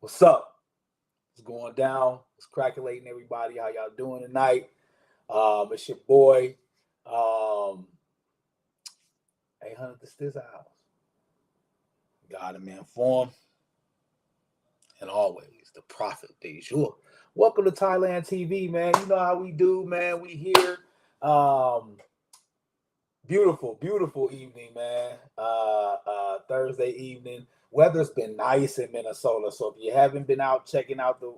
What's up? What's going down? What's craculating, everybody? How y'all doing tonight? It's your boy, um, 800 to this house. God and man form, and always the prophet de jour. Welcome to Thailand TV, man. You know how we do, man. We here. Um, beautiful evening, man. Thursday evening. Weather's been nice in Minnesota, so if you haven't been out checking out the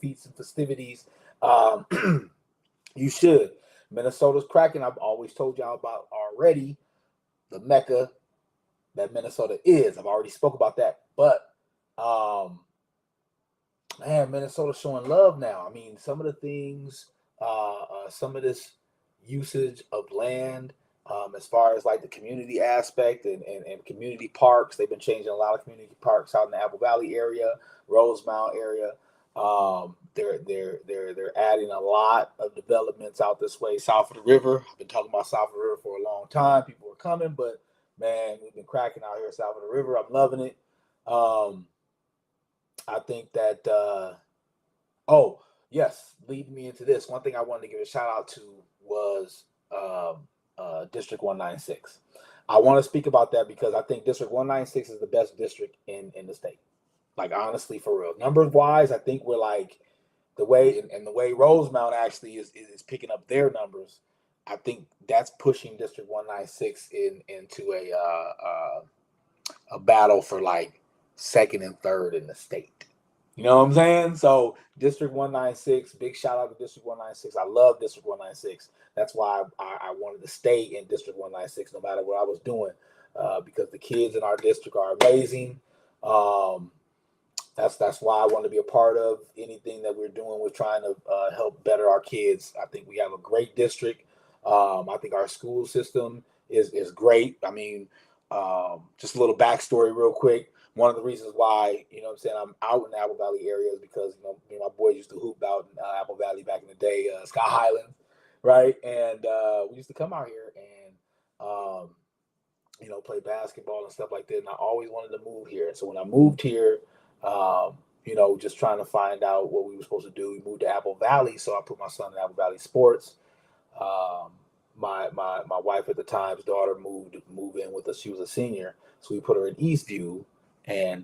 feats and festivities, um, you should. Minnesota's cracking. I've always told y'all about already the Mecca that Minnesota is. I've already spoke about that, but um, man, Minnesota showing love now. I mean, some of the things, some of this usage of land, as far as like the community aspect and community parks. They've been changing a lot of community parks out in the Apple Valley area, Rosemount area. They're adding a lot of developments out this way, south of the river. I've been talking about south of the river for a long time. People are coming, but man, we've been cracking out here south of the river. I'm loving it. Um, I think that oh yes, leading me into this. One thing I wanted to give a shout out to was District 196. I want to speak about that because I think District 196 is the best district in the state. Like honestly, for real. Numbers wise, I think we're like the way and the way Rosemount actually is picking up their numbers. I think that's pushing District 196 into a battle for like second and third in the state. You know what I'm saying? So District 196, big shout out to District 196. I love District 196. That's why I wanted to stay in District 196 no matter what I was doing, because the kids in our district are amazing. Um, that's why I want to be a part of anything that we're doing. We're trying to help better our kids. I think we have a great district. I think our school system is great. I mean, just a little backstory, real quick. One of the reasons why, you know what I'm saying, I'm out in the Apple Valley area is because, me and my boys used to hoop out in Apple Valley back in the day, Sky Highlands, right? And we used to come out here and, play basketball and stuff like that. And I always wanted to move here. So when I moved here, just trying to find out what we were supposed to do, we moved to Apple Valley. So I put my son in Apple Valley Sports. Um, my wife at the time's daughter moved in with us. She was a senior, so we put her in Eastview, and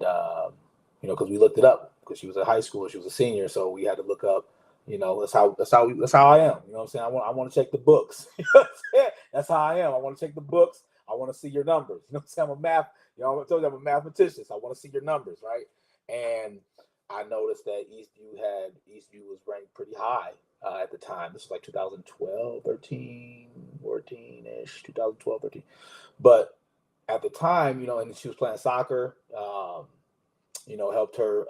because we looked it up because she was in high school, she was a senior, so we had to look up. That's how I am. You know what I'm saying? I want to check the books. You know what I'm saying? That's how I am. I want to check the books. I want to see your numbers. You know what I'm saying? I'm a math. I told you I'm a mathematician. So I want to see your numbers, right? And I noticed that Eastview was ranked pretty high at the time. This was like 2012, 13, 14-ish, 2012, 13. But at the time, and she was playing soccer, helped her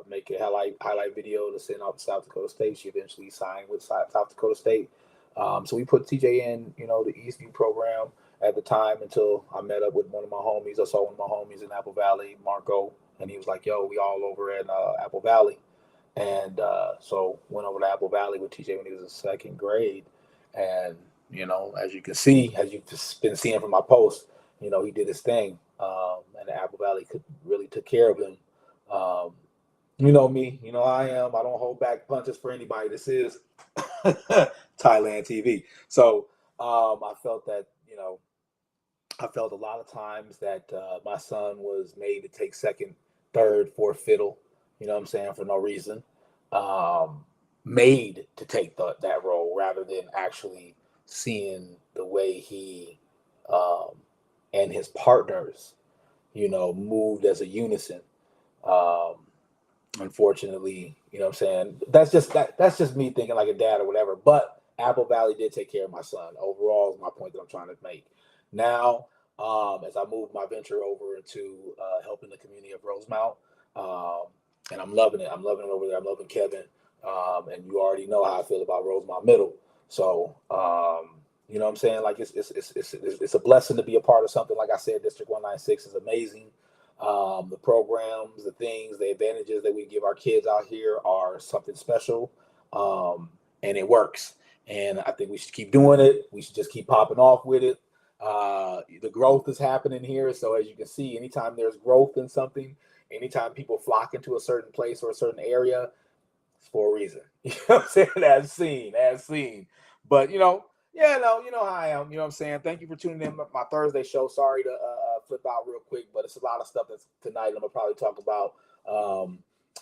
make a highlight video to send out to South Dakota State. She eventually signed with South Dakota State. So we put TJ in, the Eastview program at the time until I met up with one of my homies. I saw one of my homies in Apple Valley, Marco, and he was like, yo, we all over at Apple Valley. And so went over to Apple Valley with TJ when he was in second grade. And, as you can see, as you've just been seeing from my post, he did his thing. And the Apple Valley really took care of him. You know me, I am. I don't hold back punches for anybody. This is Thailand TV. So I felt that, I felt a lot of times that my son was made to take second, third, fourth fiddle, you know what I'm saying, for no reason. Um, Made to take that role rather than actually seeing the way he um, and his partners, moved as a unison. Um, Unfortunately, you know what I'm saying? That's just me thinking like a dad or whatever. But Apple Valley did take care of my son. Overall is my point that I'm trying to make. Now, as I move my venture over into helping the community of Rosemount, um, and I'm loving it. I'm loving it over there. I'm loving Kevin. And you already know how I feel about Rosemount Middle. So, you know what I'm saying? Like it's a blessing to be a part of something. Like I said, District 196 is amazing. The programs, the things, the advantages that we give our kids out here are something special, and it works. And I think we should keep doing it. We should just keep popping off with it. The growth is happening here. So as you can see, anytime there's growth in something, anytime people flock into a certain place or a certain area, it's for a reason. You know what I'm saying? As seen. But yeah, no, you know how I am. You know what I'm saying? Thank you for tuning in my Thursday show. Sorry to flip out real quick, but it's a lot of stuff that's tonight I'm gonna probably talk about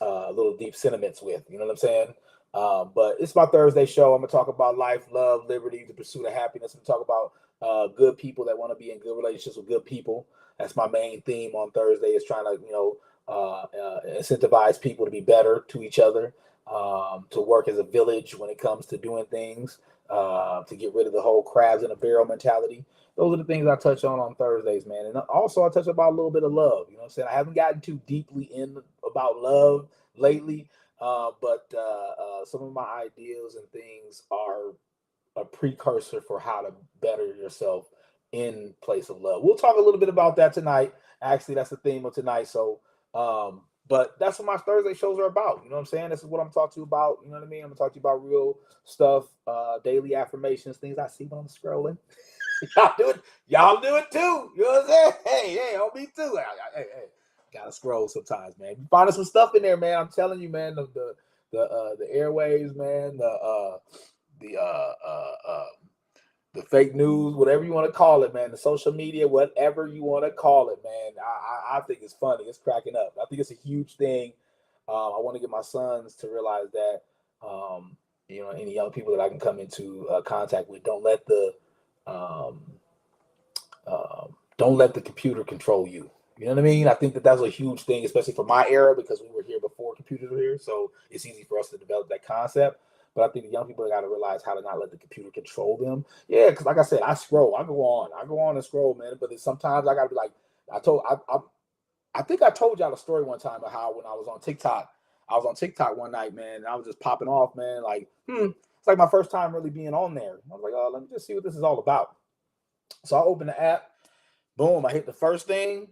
little deep sentiments with. You know what I'm saying? But it's my Thursday show. I'm gonna talk about life, love, liberty, the pursuit of happiness. I'm gonna talk about good people that want to be in good relationships with good people. That's my main theme on Thursday. Is trying to incentivize people to be better to each other, to work as a village when it comes to doing things, to get rid of the whole crabs in a barrel mentality. Those are the things I touch on Thursdays, man. And also I touch about a little bit of love. You know what I'm saying? I haven't gotten too deeply in about love lately, but some of my ideas and things are a precursor for how to better yourself in place of love. We'll talk a little bit about that tonight. Actually, that's the theme of tonight. So, but that's what my Thursday shows are about. You know what I'm saying? This is what I'm talking to you about. You know what I mean? I'm gonna talk to you about real stuff, daily affirmations, things I see when I'm scrolling. Y'all do it too. You know what I'm saying? Hey, on me too. Hey, gotta scroll sometimes, man. You finding some stuff in there, man. I'm telling you, man. The airwaves, man. The fake news, whatever you want to call it, man. The social media, whatever you want to call it, man. I think it's funny. It's cracking up. I think it's a huge thing. I want to get my sons to realize that, any young people that I can come into contact with, um, don't let the computer control you. You know what I mean? I think that that's a huge thing, especially for my era, because we were here before computers were here. So it's easy for us to develop that concept. But I think the young people got to realize how to not let the computer control them. Yeah, because like I said, I scroll. I go on and scroll, man. But then sometimes I got to be like, I think I told y'all a story one time of how when I was on TikTok one night, man, and I was just popping off, man. Like, it's like my first time really being on there. I was like, oh, let me just see what this is all about. So I opened the app. Boom, I hit the first thing.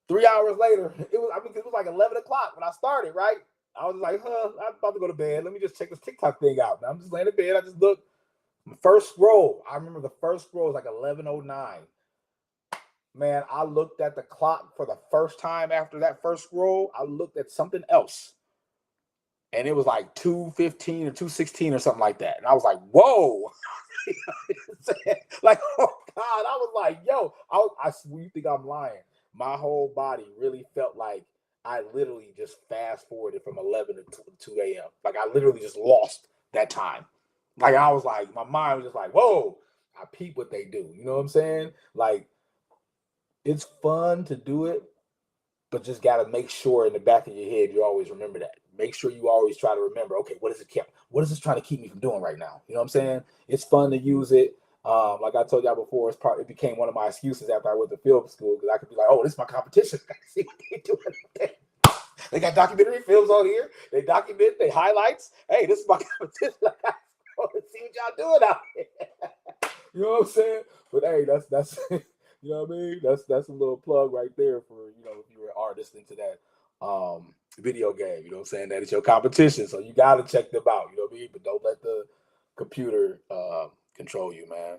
3 hours later, it was like 11 o'clock when I started, right? I was like, I'm about to go to bed. Let me just check this TikTok thing out. Now I'm just laying in bed. I just looked. First scroll. I remember the first scroll was like 11:09. Man, I looked at the clock for the first time after that first scroll. I looked at something else. And it was like 2:15 or 2:16 or something like that. And I was like, whoa. Like, oh God. I was like, yo, you think I'm lying? My whole body really felt like I literally just fast forwarded from 11 to 2 a.m. Like I literally just lost that time. Like I was like, my mind was just like, whoa, I peep what they do. You know what I'm saying? Like, it's fun to do it, but just got to make sure in the back of your head, you always remember that. Make sure you always try to remember, okay, what is this trying to keep me from doing right now? You know what I'm saying? It's fun to use it. Like I told y'all before, it became one of my excuses after I went to film school, because I could be like, oh, this is my competition. I see what they doing. They got documentary films on here. They document, they highlights. Hey, this is my competition. I got to see what y'all doing out here. You know what I'm saying? But hey, that's you know what I mean? That's a little plug right there for, if you're an artist into that video game, you know what I'm saying? That is your competition. So you gotta check them out, you know what I mean? But don't let the computer control you, man.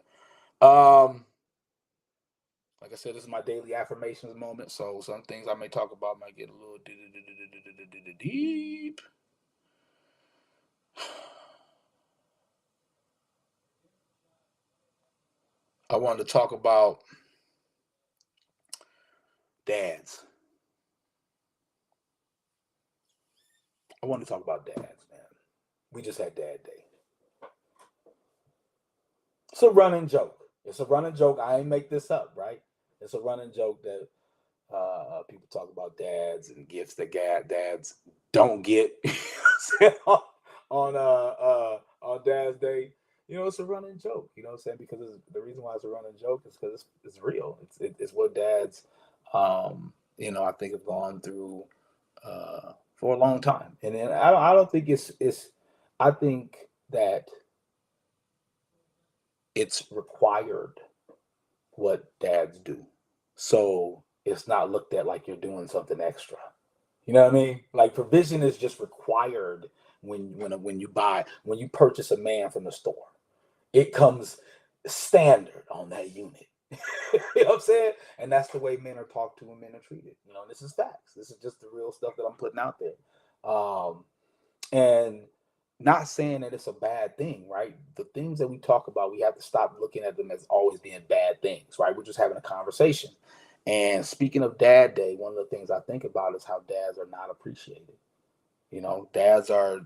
Like I said, this is my daily affirmations moment. So some things I may talk about might get a little deep. I wanted to talk about dads. Man. We just had Dad Day. It's a running joke. I ain't make this up, right? It's a running joke that people talk about dads and gifts that dads don't get on Dad's Day. It's a running joke. You know what I'm saying? Because the reason why it's a running joke is because it's real. It's what dads, I think have gone through for a long time. And then I don't think it's. I think that it's required what dads do. So it's not looked at like you're doing something extra. You know what I mean? Like, provision is just required when you purchase a man from the store. It comes standard on that unit. You know what I'm saying? And that's the way men are talked to and men are treated. This is facts. This is just the real stuff that I'm putting out there. And not saying that it's a bad thing, right? The things that we talk about, we have to stop looking at them as always being bad things, right? We're just having a conversation. And speaking of Dad Day, one of the things I think about is how dads are not appreciated. Dads are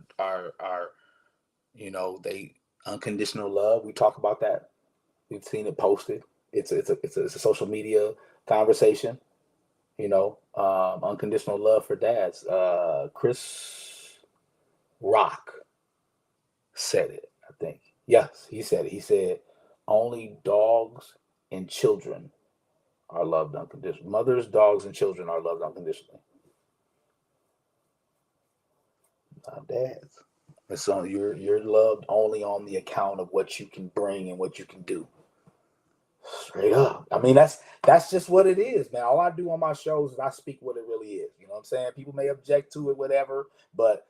they unconditional love. We talk about that. We've seen it posted. It's a social media conversation. Unconditional love for dads. Chris Rock said it, I think. Yes, he said it. He said, only dogs and children are loved unconditionally. Mothers, dogs, and children are loved unconditionally. Not dads. And so you're loved only on the account of what you can bring and what you can do. Straight up. I mean, that's just what it is, man. All I do on my shows is I speak what it really is. You know what I'm saying? People may object to it, whatever, but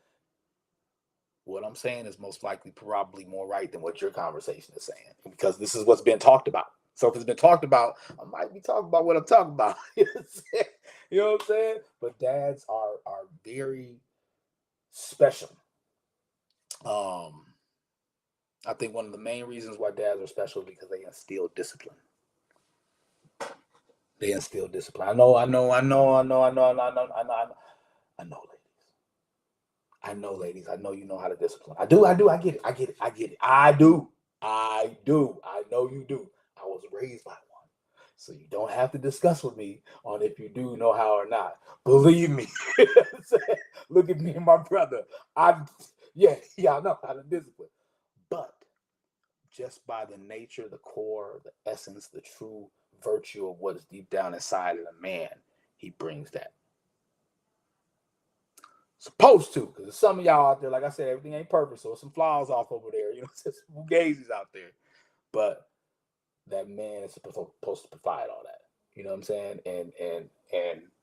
what I'm saying is most likely probably more right than what your conversation is saying, because this is what's been talked about. So if it's been talked about, I might be talking about what I'm talking about. You know what I'm saying? But dads are very special. I think one of the main reasons why dads are special is because they instill discipline. They instill discipline. I know, ladies. I know you know how to discipline. I do. I get it. I do. I know you do. I was raised by one. So you don't have to discuss with me on if you do know how or not. Believe me. Look at me and my brother. I know how to discipline. But just by the nature, the core, the essence, the true virtue of what is deep down inside of a man, he brings that. Supposed to, because some of y'all out there, like I said, everything ain't perfect, so there's some flaws off over there. Some fugazis out there. But that man is supposed to provide all that. You know what I'm saying? And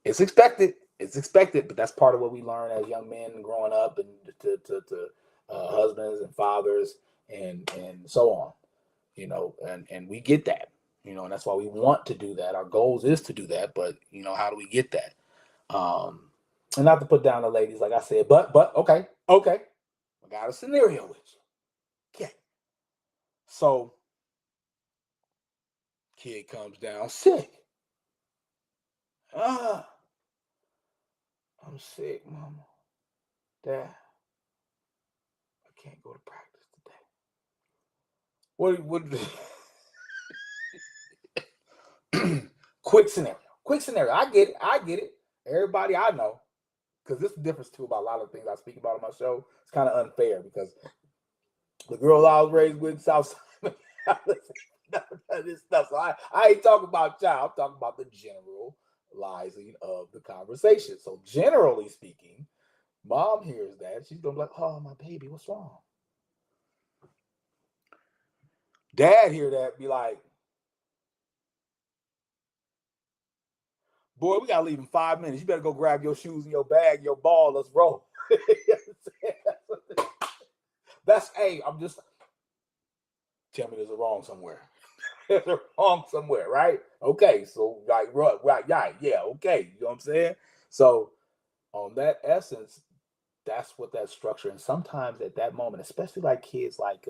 it's expected. It's expected, but that's part of what we learn as young men growing up, and to husbands and fathers and so on. And we get that. And that's why we want to do that. Our goals is to do that, but how do we get that? And not to put down the ladies, like I said, but okay, I got a scenario with you. Okay, so kid comes down sick. I'm sick, mama. Dad, I can't go to practice today. What quick scenario. I get it. Everybody I know, because this is the difference too about a lot of things I speak about on my show. It's kind of unfair because the girl I was raised with, Southside, this stuff. So I ain't talking about child. I'm talking about the generalizing of the conversation. So generally speaking, mom hears that, she's gonna be like, "Oh, my baby, what's wrong?" Dad hear that, be like, "Boy, we gotta leave in 5 minutes. You better go grab your shoes and your bag, your ball. Let's roll." That's I'm just tell me there's a wrong somewhere. There's a wrong somewhere, right? Okay, so right, yeah, okay. You know what I'm saying? So on that essence, that's what that structure. And sometimes at that moment, especially like kids like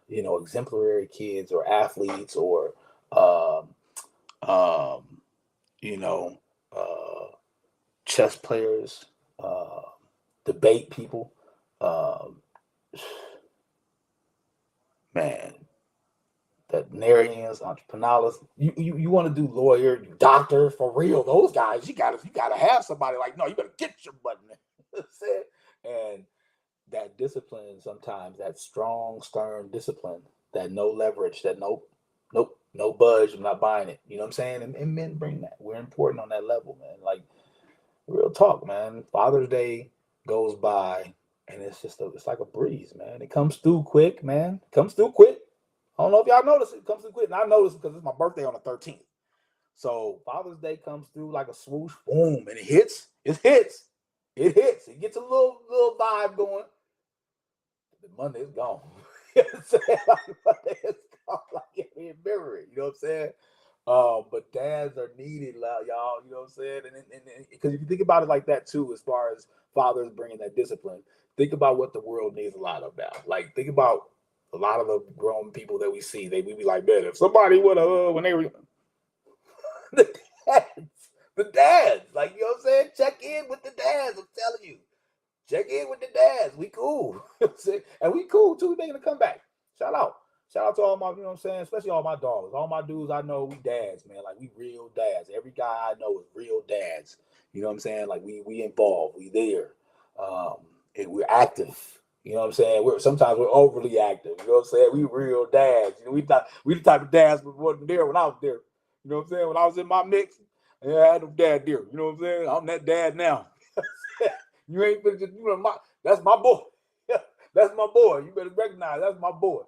exemplary kids or athletes or um, you know, chess players, debate people, man, veterinarians, entrepreneurs. You want to do lawyer, doctor, for real. Those guys, you gotta have somebody like, no, you better get your button. And that discipline, sometimes that strong, stern discipline, that no leverage, that nope, no budge, I'm not buying it. You know what I'm saying? And men bring that. We're important on that level, man. Like real talk, man. Father's Day goes by and it's like a breeze, man. It comes through quick, man. It comes through quick. I don't know if y'all notice it comes through quick. And I notice because it's my birthday on the 13th. So Father's Day comes through like a swoosh, boom, and it hits. It gets a little vibe going. Monday is gone. Monday is Like, remember it, you know what I'm saying? But dads are needed, y'all. You know what I'm saying? And because if you think about it like that too, as far as fathers bringing that discipline, think about what the world needs a lot of now. Like, think about a lot of the grown people that we see. We be like, man, if somebody would have when they were the the dads, like, you know what I'm saying? Check in with the dads. I'm telling you, check in with the dads. We cool, and we cool too. We making a comeback. Shout out. Shout out to all my, you know what I'm saying, especially all my dogs. All my dudes I know, we dads, man. Like, we real dads. Every guy I know is real dads. You know what I'm saying? Like, we involved. We there. Um, and we're active. You know what I'm saying? Sometimes we're overly active. You know what I'm saying? We real dads. You know, we the type of dads that wasn't there when I was there. You know what I'm saying? When I was in my mix, yeah, I had no dad there. You know what I'm saying? I'm that dad now. You ain't been just, that's my boy. That's my boy. You better recognize that's my boy.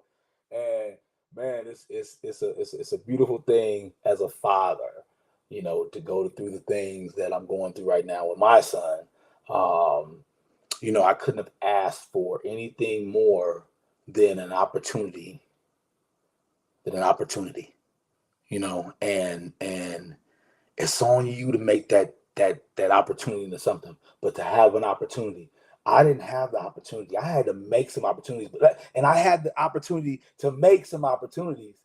And man, it's a beautiful thing as a father, you know, to go through the things that I'm going through right now with my son. Um, you know, I couldn't have asked for anything more than an opportunity, you know, and it's on you to make that opportunity into something. But to have an opportunity, I didn't have the opportunity. I had to make some opportunities, and I had the opportunity to make some opportunities,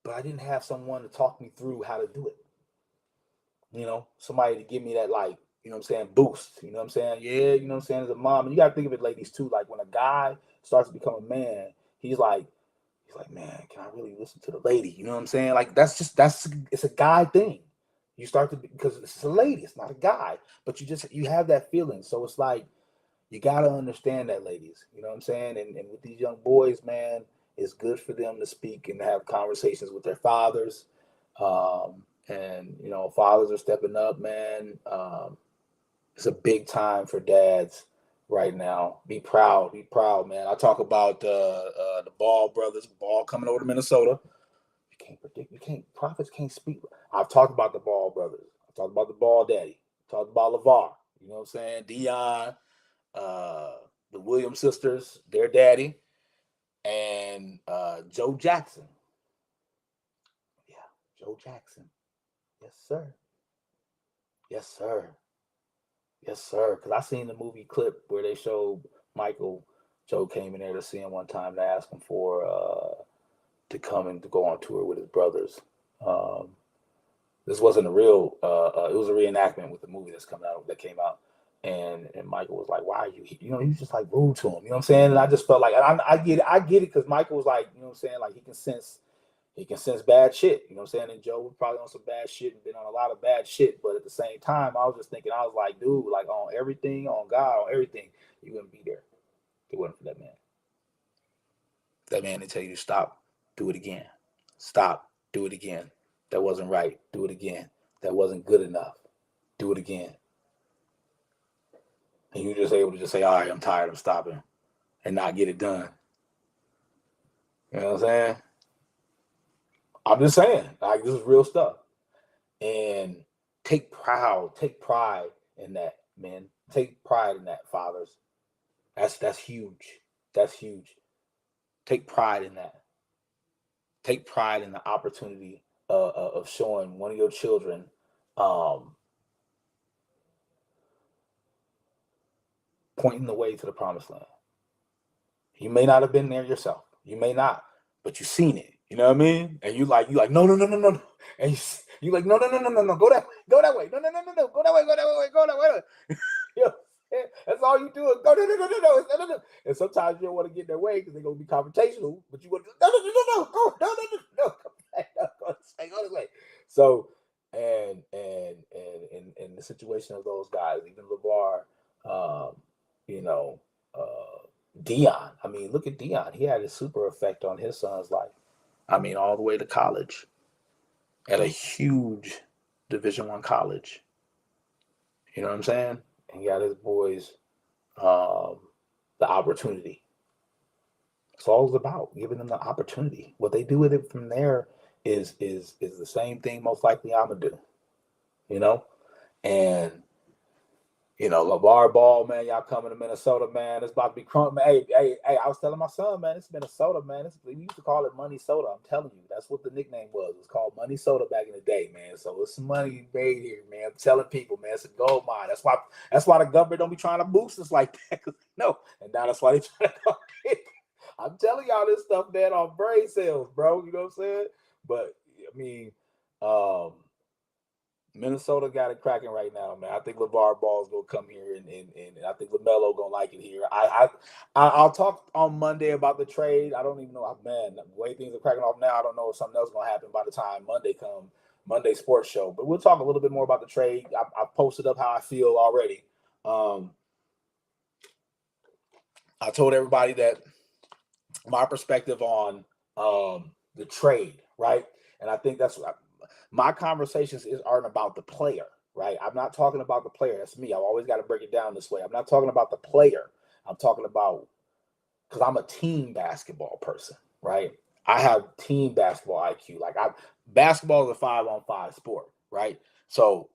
but I didn't have someone to talk me through how to do it. You know, somebody to give me that, like, you know what I'm saying, boost. You know what I'm saying? Yeah, you know what I'm saying, as a mom. And you gotta think of it, ladies, too. Like, when a guy starts to become a man, he's like, man, can I really listen to the lady? You know what I'm saying? Like, it's a guy thing. You start to, because it's a lady, it's not a guy, but you have that feeling. So it's like, you gotta understand that, ladies. You know what I'm saying? And with these young boys, man, it's good for them to speak and have conversations with their fathers. And you know, fathers are stepping up, man. It's a big time for dads right now. Be proud, man. I talk about the Ball brothers, Ball coming over to Minnesota. You can't predict. You can't. Prophets can't speak. I've talked about the Ball brothers. I talked about the Ball daddy. I talked about LeVar. You know what I'm saying? Dion, uh, the Williams sisters, their daddy, and Joe Jackson. Yeah, Joe Jackson. Yes, sir. Yes, sir. Yes, sir. Because I seen the movie clip where they showed Michael. Joe came in there to see him one time to ask him for to come and to go on tour with his brothers. Um, this wasn't a real. It was a reenactment with the movie that came out, and Michael was like, "Why are you?" You know, he was just like rude to him. You know what I'm saying? And I just felt like I get it. I get it because Michael was like, you know what I'm saying? Like, he can sense bad shit. You know what I'm saying? And Joe was probably on some bad shit and been on a lot of bad shit. But at the same time, I was just thinking, I was like, dude, like, on everything, on God, on everything, you wouldn't be there. It wasn't for that man. That man to tell you to stop, do it again. Stop, do it again. That wasn't right. Do it again. That wasn't good enough. Do it again. And you just able to just say, all right, I'm tired, I'm stopping, and not get it done. You know what I'm saying? I'm just saying, like, this is real stuff. And take pride in that, man. Take pride in that, fathers. That's huge. That's huge. Take pride in that. Take pride in the opportunity of showing one of your children, um, pointing the way to the promised land. You may not have been there yourself. You may not, but you've seen it. You know what I mean? And you like, no, no, no, no, no, no. And you like, no, no, no, no, no, no, go that way, go that way, no, no, no, no, no, go that way, go that way, go that way. You know, that's all you do is go, no, no, no, no, no, no, no, no. And sometimes you don't want to get in their way because they're gonna be confrontational, but you want to, no, no, no, no, no, go, no, no, no, no, come back, no, go this way. So, and the situation of those guys, even LeVar, you know, Dion. I mean, look at Dion. He had a super effect on his son's life. I mean, all the way to college at a huge Division I college. You know what I'm saying? And he got his boys the opportunity. It's all it's about, giving them the opportunity. What they do with it from there is the same thing most likely I'm gonna do. You know? And You know, LeVar Ball, man, y'all coming to Minnesota, man. It's about to be crunk. Hey, I was telling my son, man, it's Minnesota, man. We used to call it Money Soda. I'm telling you, that's what the nickname was. It was called Money Soda back in the day, man. So it's some money made here, man. I'm telling people, man, it's a gold mine. That's why the government don't be trying to boost us like that. No, and now that's why they try to come in. I'm telling y'all this stuff, man, on brain cells, bro. You know what I'm saying? But I mean, Minnesota got it cracking right now, man. I think LeVar Ball is gonna come here, and I think LaMelo gonna like it here. I'll talk on Monday about the trade. I don't even know, man. The way things are cracking off now, I don't know if something else is gonna happen by the time Monday sports show. But we'll talk a little bit more about the trade. I posted up how I feel already. I told everybody that my perspective on the trade, right? And I think that's what my conversations aren't about the player, right? I'm not talking about the player. That's me. I've always got to break it down this way. I'm not talking about the player. I'm talking about, because I'm a team basketball person, right? I have team basketball IQ. Basketball is a 5-on-5 sport, right? So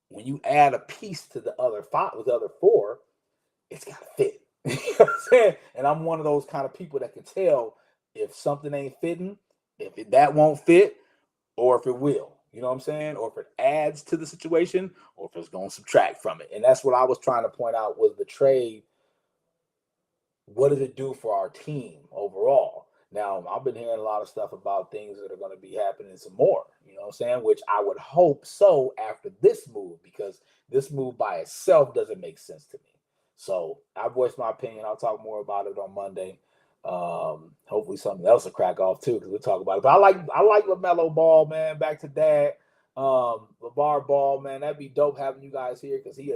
when you add a piece to the other four, it's got to fit. You know what I'm saying? And I'm one of those kind of people that can tell if something ain't fitting, that won't fit, or if it will. You know what I'm saying? Or if it adds to the situation, or if it's going to subtract from it. And that's what I was trying to point out was the trade. What does it do for our team overall? Now, I've been hearing a lot of stuff about things that are going to be happening some more, you know what I'm saying? Which I would hope so after this move, because this move by itself doesn't make sense to me. So I voiced my opinion. I'll talk more about it on Monday. Hopefully something else will crack off too, because we'll talk about it. But I like LaMelo Ball, man. Back to dad. LeVar Ball, man. That'd be dope having you guys here, because he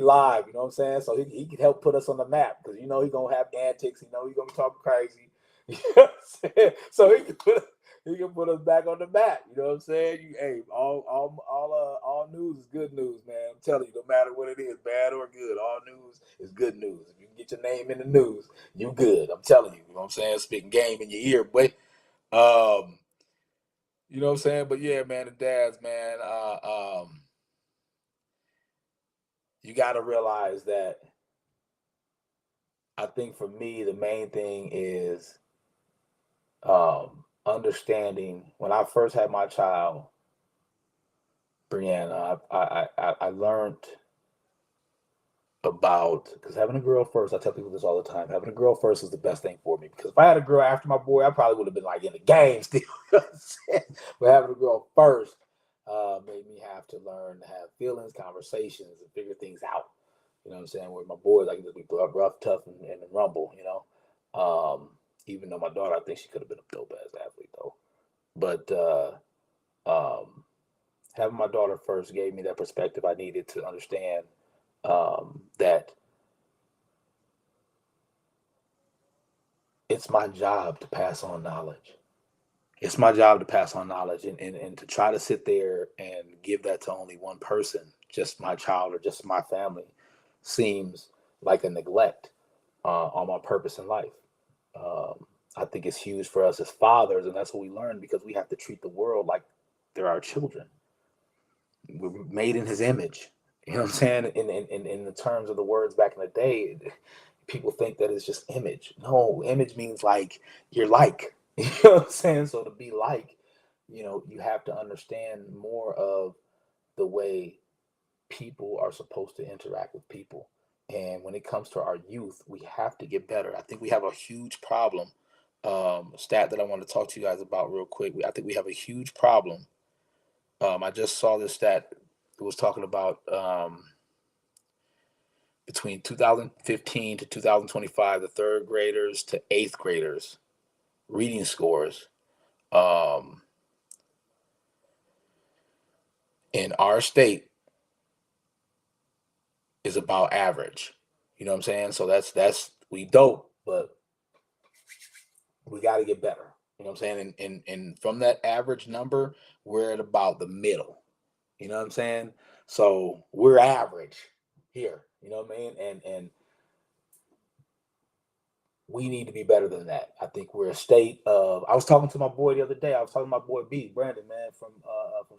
live, you know what I'm saying? So he can help put us on the map, because you know he's gonna have antics, you know he's gonna be talking crazy. You know what I'm saying? So he can put us back on the map. You know what I'm saying? Hey, all news is good news, man. I'm telling you, no matter what it is, bad or good, all news is good news. If you can get your name in the news, you good. I'm telling you, you know what I'm saying? Spitting game in your ear, boy. You know what I'm saying? But yeah, man, the dads, man, you got to realize that I think for me, the main thing is understanding. When I first had my child, Brianna, I learned about, because having a girl first, I tell people this all the time, having a girl first is the best thing for me, because if I had a girl after my boy, I probably would have been like in the game still. But having a girl first made me have to learn to have feelings, conversations, and figure things out. You know what I'm saying? With my boys, I can just be rough, tough, and rumble, you know. Even though my daughter, I think she could have been a dope ass athlete though. But having my daughter first gave me that perspective I needed to understand that it's my job to pass on knowledge. It's my job to pass on knowledge, and to try to sit there and give that to only one person, just my child or just my family, seems like a neglect on my purpose in life. I think it's huge for us as fathers, and that's what we learn, because we have to treat the world like they're our children. We're made in his image. You know what I'm saying? In the terms of the words back in the day, people think that it's just image. No, image means like you're like. You know what I'm saying? So to be like, you have to understand more of the way people are supposed to interact with people. And when it comes to our youth, we have to get better. I think we have a huge problem. Stat that I want to talk to you guys about real quick. I think we have a huge problem. I just saw this stat. It was talking about between 2015 to 2025, the third graders to eighth graders reading scores in our state is about average. You know what I'm saying? So that's we dope, but we got to get better. You know what I'm saying? And from that average number, we're at about the middle. You know what I'm saying? So we're average here. You know what I mean? And we need to be better than that. I think we're a state of. I was talking to my boy the other day. I was talking to my boy B Brandon, man, from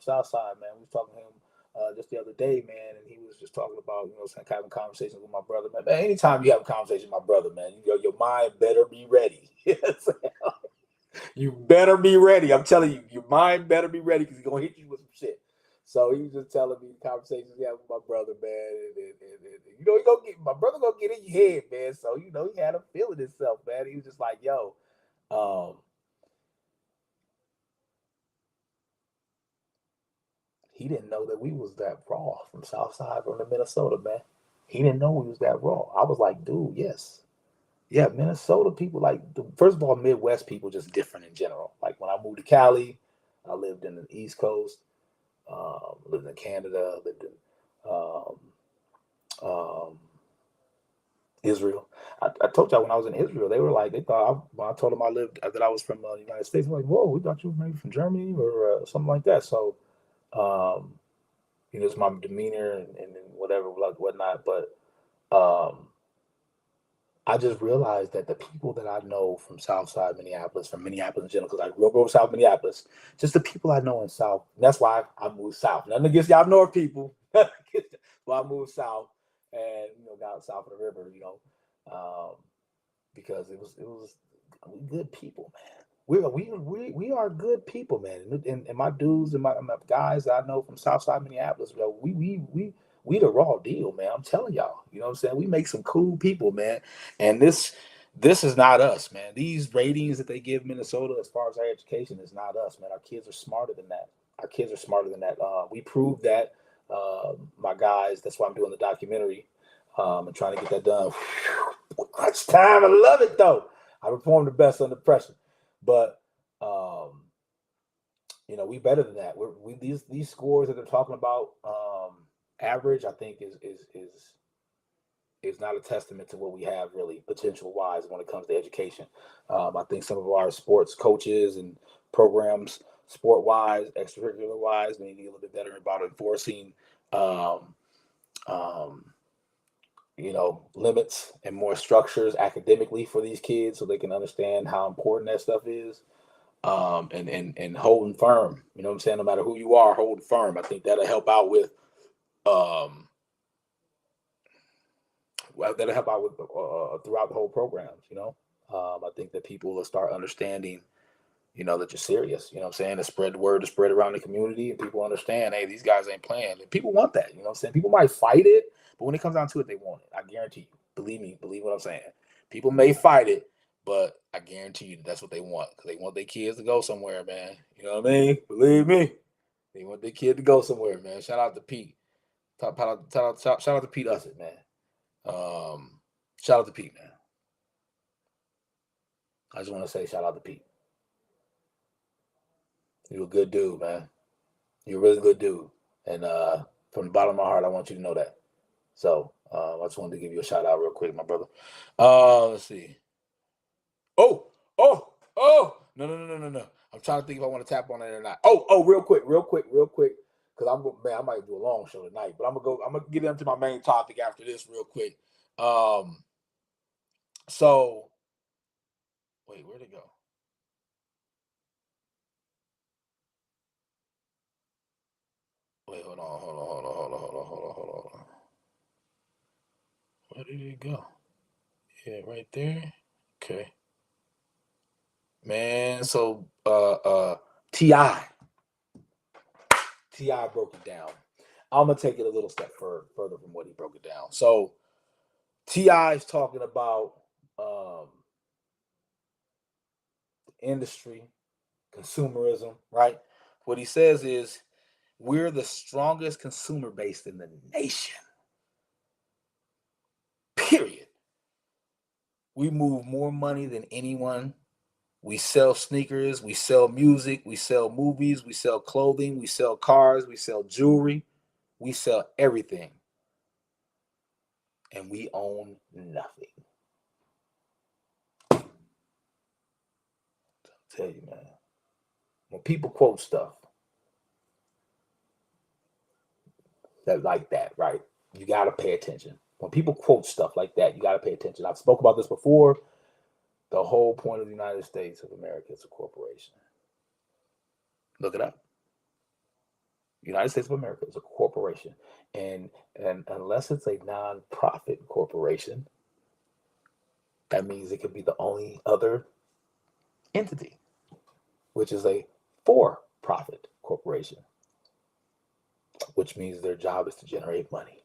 Southside, man. We was talking to him just the other day, man, and he was just talking about, having conversations with my brother, man. Man, anytime you have a conversation with my brother, man, your mind better be ready. Yes. You better be ready. I'm telling you, your mind better be ready because he's gonna hit you with some shit. So he was just telling me the conversations he had with my brother, man, and he gonna get my brother gonna get in your head, man. So he had him feeling himself, man. He was just like, yo, he didn't know that we was that raw from Southside from the Minnesota, man. He didn't know we was that raw. I was like, dude, yes. Yeah, Minnesota people, like, first of all, Midwest people just different in general. Like when I moved to Cali, I lived in the East Coast, lived in Canada, lived in um, um, Israel. I told y'all when I was in Israel, they thought when I told them I lived that I was from the United States. They're like, whoa, we thought you were maybe from Germany or something like that. So, um, it's my demeanor and whatever, like whatnot. But um, I just realized that the people that I know from Southside Minneapolis, from Minneapolis in general, because I grew up over South Minneapolis, just the people I know in South. That's why I moved south. Nothing against y'all North people. Well, I moved south and got south of the river, because it was good people, man. We are good people, man. And my dudes and my guys that I know from Southside Minneapolis, we the raw deal, man. I'm telling y'all, you know what I'm saying? We make some cool people, man. And this is not us, man. These ratings that they give Minnesota as far as our education is not us, man. Our kids are smarter than that. Our kids are smarter than that. We proved that. My guys, that's why I'm doing the documentary, and trying to get that done. Crunch time. I love it though. I perform the best under pressure, but we better than that. These scores that they're talking about, average, I think is not a testament to what we have really potential wise when it comes to education. I think some of our sports coaches and programs, sport wise, extracurricular wise, they need to get a little bit better about enforcing, um, um, limits and more structures academically for these kids so they can understand how important that stuff is. And holding firm, you know what I'm saying? No matter who you are, holding firm. I think that'll help out with, um, throughout the whole programs, I think that people will start understanding, that you're serious, you know what I'm saying? To spread the word, to spread around the community, and people understand, hey, these guys ain't playing. And people want that, you know what I'm saying? People might fight it, but when it comes down to it, they want it. I guarantee you. Believe me, believe what I'm saying. People may fight it, but I guarantee you that's what they want, because they want their kids to go somewhere, man. You know what I mean? Believe me. They want their kid to go somewhere, man. Shout out to Pete. Shout out to Pete Ussett, man. Shout out to Pete, man. I just want to say shout out to Pete. You're a good dude, man. You're a really good dude. And from the bottom of my heart, I want you to know that. So I just wanted to give you a shout out real quick, my brother. Let's see. Oh. No. I'm trying to think if I want to tap on it or not. Real quick. Because I might do a long show tonight, but I'm gonna get into my main topic after this real quick. So wait, where'd it go? Wait, hold on. Where did it go? Yeah, right there. Okay. Man, so T.I. T.I. broke it down. I'm gonna take it a little step further from what he broke it down. So T.I. is talking about industry, consumerism, right? What he says is we're the strongest consumer base in the nation. Period. We move more money than anyone. We sell sneakers, we sell music, we sell movies, we sell clothing, we sell cars, we sell jewelry, we sell everything. And we own nothing. I'll tell you, man. When people quote stuff that like that, right? You gotta pay attention. When people quote stuff like that, you gotta pay attention. I've spoke about this before. The whole point of the United States of America is a corporation. Look it up. United States of America is a corporation, and unless it's a non-profit corporation, that means it could be the only other entity, which is a for-profit corporation, which means their job is to generate money.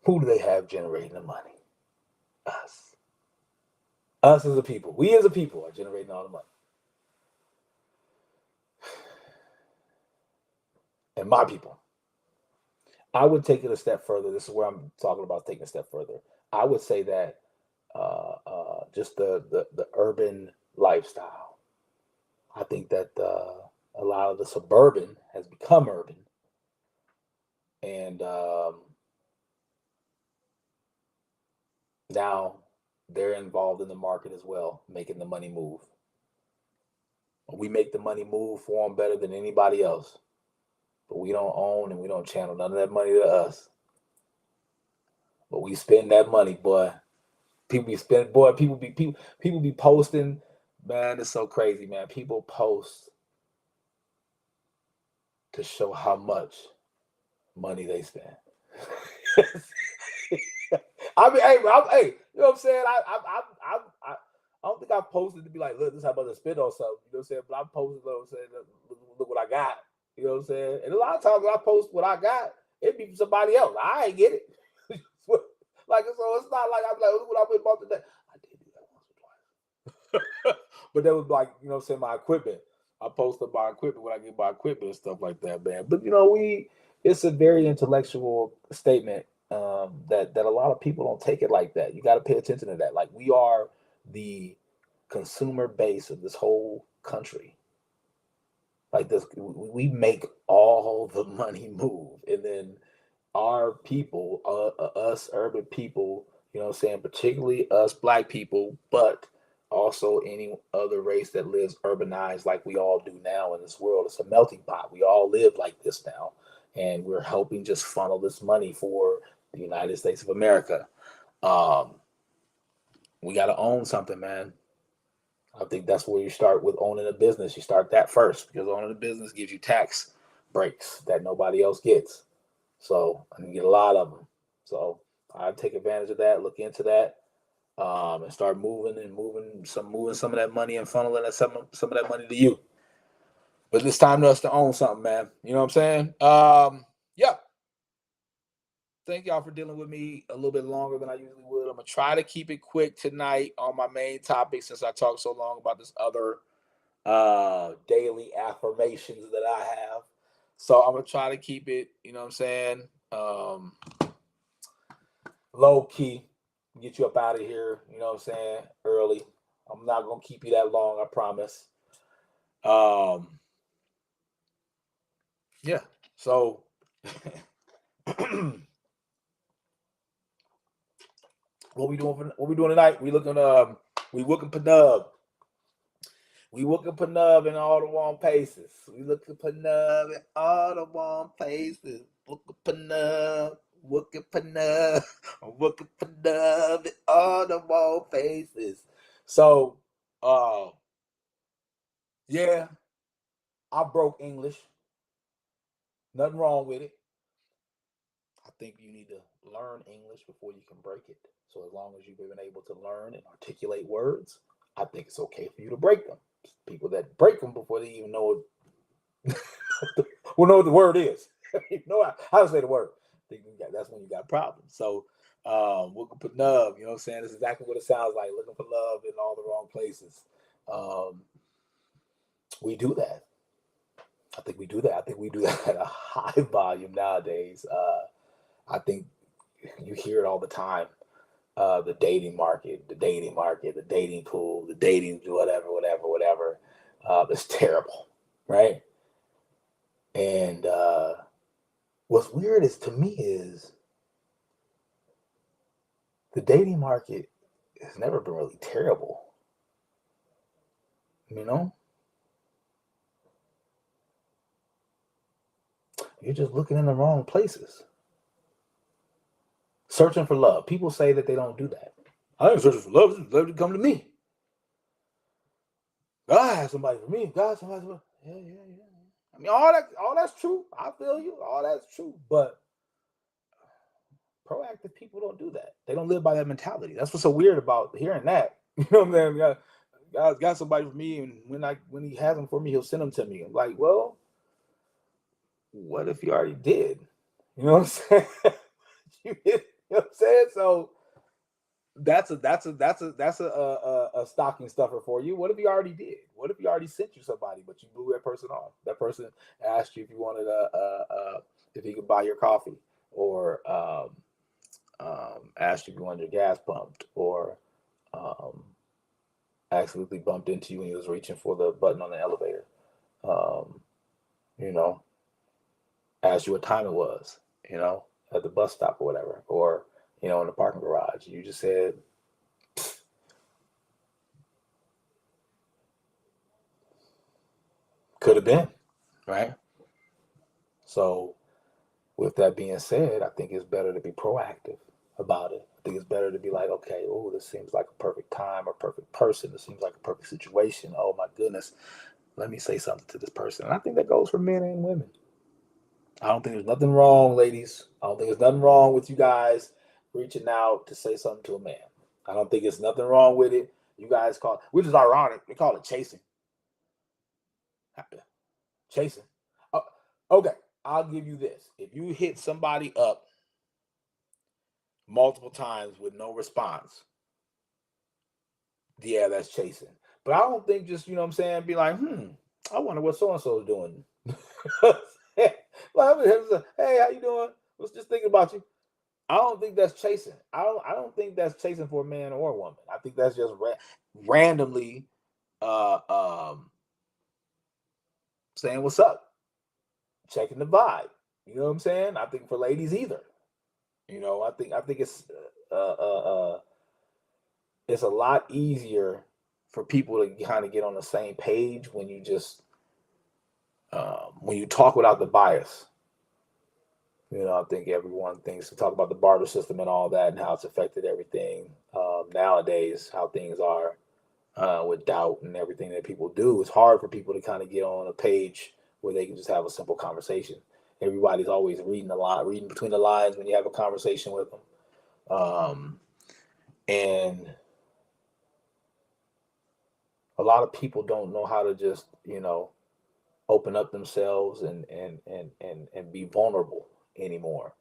Who do they have generating the money? Us. Us as a people. We as a people are generating all the money. And my people. I would take it a step further. This is where I'm talking about taking a step further. I would say that just the urban lifestyle. I think that a lot of the suburban has become urban, and now they're involved in the market as well, making the money move. We make the money move for them better than anybody else, but we don't own and we don't channel none of that money to us. But we spend that money, boy. People be spending, boy. People be posting. Man, it's so crazy, man. People post to show how much money they spend. I mean, hey, hey, you know what I'm saying? I don't think I posted to be like, look, this is how much I spend on something. You know what I'm saying? But I posted, you know what I'm saying, look what I got. You know what I'm saying? And a lot of times when I post what I got, it be from somebody else. I ain't get it. Like, so it's not like I'm like, look what I went bought today. I did do that once or twice. But that was like, you know what I'm saying, my equipment. I post up my equipment when I get my equipment and stuff like that, man. But you know, it's a very intellectual statement that a lot of people don't take it like that. You got to pay attention to that. Like, we are the consumer base of this whole country. Like this, we make all the money move, and then our people, us urban people, you know what I'm saying, particularly us black people, but also any other race that lives urbanized like we all do now in this world. It's a melting pot. We all live like this now. And we're helping just funnel this money for the United States of America. We got to own something, man. I think that's where you start with owning a business. You start that first, because owning a business gives you tax breaks that nobody else gets. So I can get a lot of them. So I take advantage of that, look into that, and start moving some of that money and funneling some of that money to you. But it's time for us to own something, man. You know what I'm saying? Yeah. Thank y'all for dealing with me a little bit longer than I usually would. I'm gonna try to keep it quick tonight on my main topic, since I talked so long about this other daily affirmations that I have. So I'm gonna try to keep it, you know what I'm saying, low key, get you up out of here, you know what I'm saying, early. I'm not gonna keep you that long, I promise. Yeah. So what we doing tonight? We looking Panub. We looking Panub in all the wrong paces. We looking Panub in all the wrong paces. Looking Panub. Looking Panub. Looking Panub in all the wrong paces. So, yeah, I broke English. Nothing wrong with it. I think you need to learn English before you can break it. So as long as you've been able to learn and articulate words, I think it's okay for you to break them. People that break them before they even know will know what the word is. You know how to say the word. That's when you got problems. So looking for love, you know what I'm saying? That's exactly what it sounds like. Looking for love in all the wrong places. We do that. I think we do that. I think we do that at a high volume nowadays. I think you hear it all the time. The dating market, the dating pool, the dating whatever. It's terrible, right? And what's weird is, to me, is the dating market has never been really terrible. You know? You're just looking in the wrong places. Searching for love. People say that they don't do that. I ain't searching for love. Love to come to me. God has somebody for me. God has somebody for me. Yeah. I mean, all that's true. I feel you. All that's true. But proactive people don't do that. They don't live by that mentality. That's what's so weird about hearing that. You know what I'm saying? God's got somebody for me, and when he has them for me, he'll send them to me. I'm like, well, what if you already did? You know what I'm saying? You know what I'm saying? So that's a stocking stuffer for you. What if he already did? What if he already sent you somebody, but you blew that person off? That person asked you if you wanted if he could buy your coffee, or asked you if you wanted your gas pumped, or um, accidentally bumped into you when he was reaching for the button on the elevator. Um, you know, asked you what time it was. At the bus stop or whatever, or in the parking garage. You just said, could have been, right? So, with that being said, I think it's better to be proactive about it. I think it's better to be like, okay, oh, this seems like a perfect time or perfect person. This seems like a perfect situation. Oh my goodness, let me say something to this person. And I think that goes for men and women. I don't think there's nothing wrong, ladies. I don't think there's nothing wrong with you guys reaching out to say something to a man. I don't think it's nothing wrong with it. You guys call, which is ironic, they call it chasing. Chasing. Oh, okay, I'll give you this. If you hit somebody up multiple times with no response, yeah, that's chasing. But I don't think just, what I'm saying, be like, I wonder what so and so is doing. Like, hey, how you doing? Was just thinking about you. I don't think that's chasing. I don't think that's chasing for a man or a woman. I think that's just randomly uh um saying what's up, checking the vibe. You know what I'm saying? I think for ladies either. I think it's a lot easier for people to kind of get on the same page when you just when you talk without the bias. I think everyone thinks to talk about the barter system and all that and how it's affected everything nowadays, how things are with doubt and everything that people do. It's hard for people to kind of get on a page where they can just have a simple conversation. Everybody's always reading between the lines when you have a conversation with them. And a lot of people don't know how to just, open up themselves and be vulnerable anymore.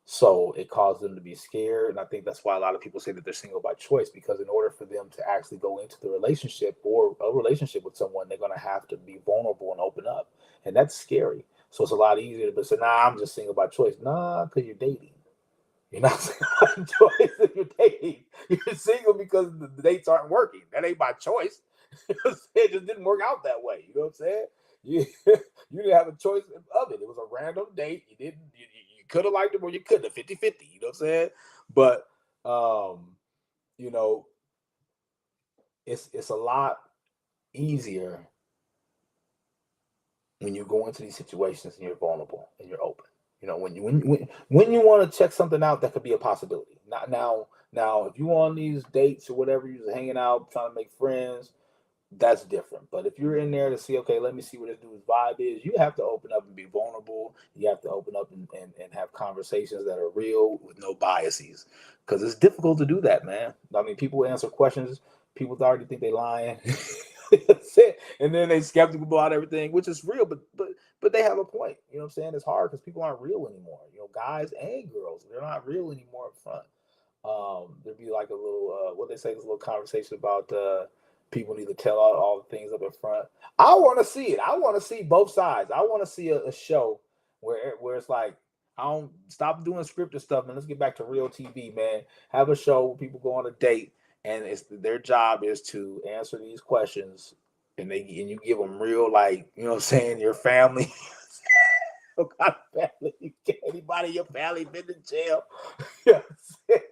So it caused them to be scared. And I think that's why a lot of people say that they're single by choice, because in order for them to actually go into the relationship or a relationship with someone, they're going to have to be vulnerable and open up. And that's scary. So it's a lot easier to say, nah, I'm just single by choice. Nah, because you're dating. You're not single by choice if you're dating. You're single because the dates aren't working. That ain't by choice. It just didn't work out that way. You know what I'm saying? You, you didn't have a choice of it. It was a random date. You could have liked him or you couldn't have 50-50. You know what I'm saying? But you know, it's a lot easier when you go into these situations and you're vulnerable and you're open. When you want to check something out, that could be a possibility. Not now if you on these dates or whatever, you're just hanging out, trying to make friends, that's different. But if you're in there to see, okay, let me see what this dude's vibe is, you have to open up and be vulnerable. You have to open up and have conversations that are real with no biases. Because it's difficult to do that, man. I mean, people answer questions, people already think they lying. And then they skeptical about everything, which is real, but they have a point. You know what I'm saying? It's hard because people aren't real anymore. Guys and girls, they're not real anymore up front. There'd be like a little what they say is a little conversation about people need to tell all the things up in front. I want to see it. I want to see both sides. I want to see a show where it's like, I don't stop doing scripted stuff, man. Let's get back to real TV, man. Have a show where people go on a date and it's their job is to answer these questions, and you give them real, like, you know what I'm saying, your family. What kind of family? Anybody in your family been in jail? You know what I'm saying?